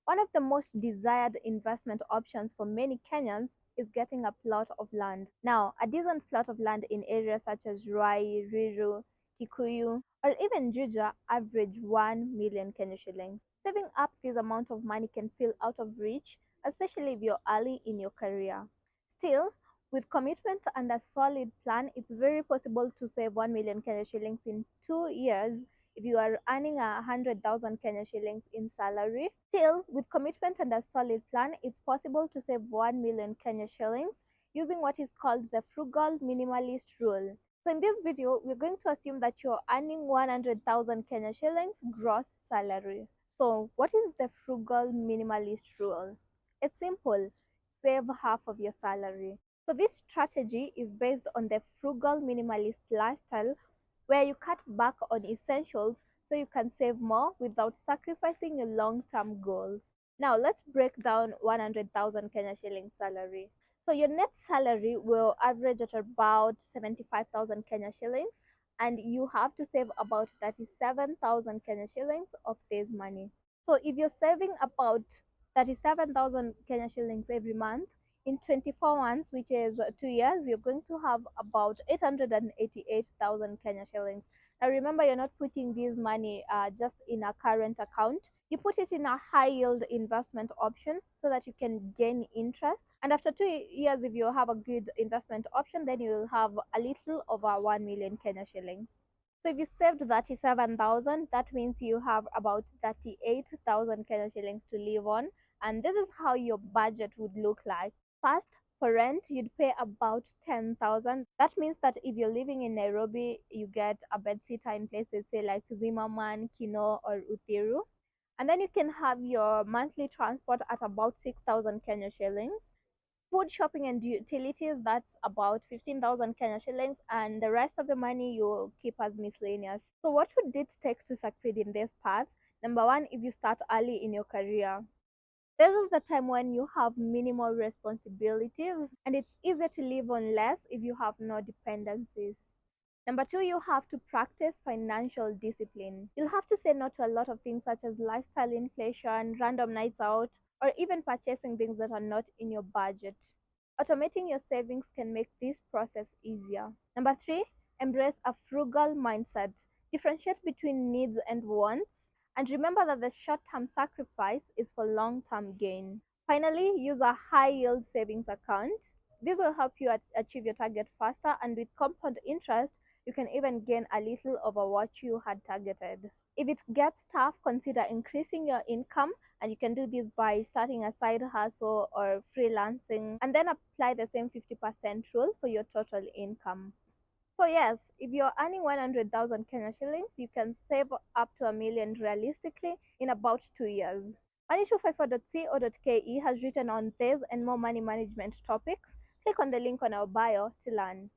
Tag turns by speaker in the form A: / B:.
A: One of the most desired investment options for many Kenyans is getting a plot of land. Now, a decent plot of land in areas such as Ruai, Ruiru, Kikuyu, or even Juja average 1 million Kenya shillings. Saving up this amount of money can feel out of reach, especially if you're early in your career. Still, with commitment and a solid plan, it's very possible to save 1 million Kenya shillings in 2 years if you are earning 100,000 Kenya shillings in salary. Still, with commitment and a solid plan, it's possible to save 1 million Kenya shillings using what is called the Frugal Minimalist Rule. So in this video, we're going to assume that you're earning 100,000 Kenya shillings gross salary. So what is the Frugal Minimalist Rule? It's simple. Save half of your salary. So this strategy is based on the frugal minimalist lifestyle where you cut back on essentials so you can save more without sacrificing your long-term goals. Now let's break down 100,000 Kenya shillings salary. So your net salary will average at about 75,000 Kenya shillings, and you have to save about 37,000 Kenya shillings of this money. So if you're saving about 37,000 Kenya shillings every month, in 24 months, which is 2 years, you're going to have about 888,000 Kenya shillings. Now remember, you're not putting this money just in a current account. You put it in a high yield investment option so that you can gain interest. And after 2 years, if you have a good investment option, then you will have a little over 1 million Kenya shillings. So if you saved 37,000, that means you have about 38,000 Kenya shillings to live on. And this is how your budget would look like. First, for rent, you'd pay about 10,000. That means that if you're living in Nairobi, you get a bedsitter in places say like Zimmerman, Kino, or Uthiru. And then you can have your monthly transport at about 6,000 Kenya shillings. Food, shopping, and utilities, that's about 15,000 Kenya shillings, and the rest of the money you keep as miscellaneous. So, what would it take to succeed in this path? Number one, if you start early in your career. This is the time when you have minimal responsibilities and it's easier to live on less if you have no dependencies. Number two, you have to practice financial discipline. You'll have to say no to a lot of things such as lifestyle inflation, random nights out, or even purchasing things that are not in your budget. Automating your savings can make this process easier. Number three, embrace a frugal mindset. Differentiate between needs and wants, and remember that the short term sacrifice is for long term gain. Finally, use a high yield savings account. This will help you achieve your target faster, and with compound interest, you can even gain a little over what you had targeted. If it gets tough, consider increasing your income, and you can do this by starting a side hustle or freelancing, and then apply the same 50% rule for your total income. So yes, if you're earning 100,000 Kenya shillings, you can save up to a million realistically in about 2 years. Money254.co.ke has written on this and more money management topics. Click on the link on our bio to learn.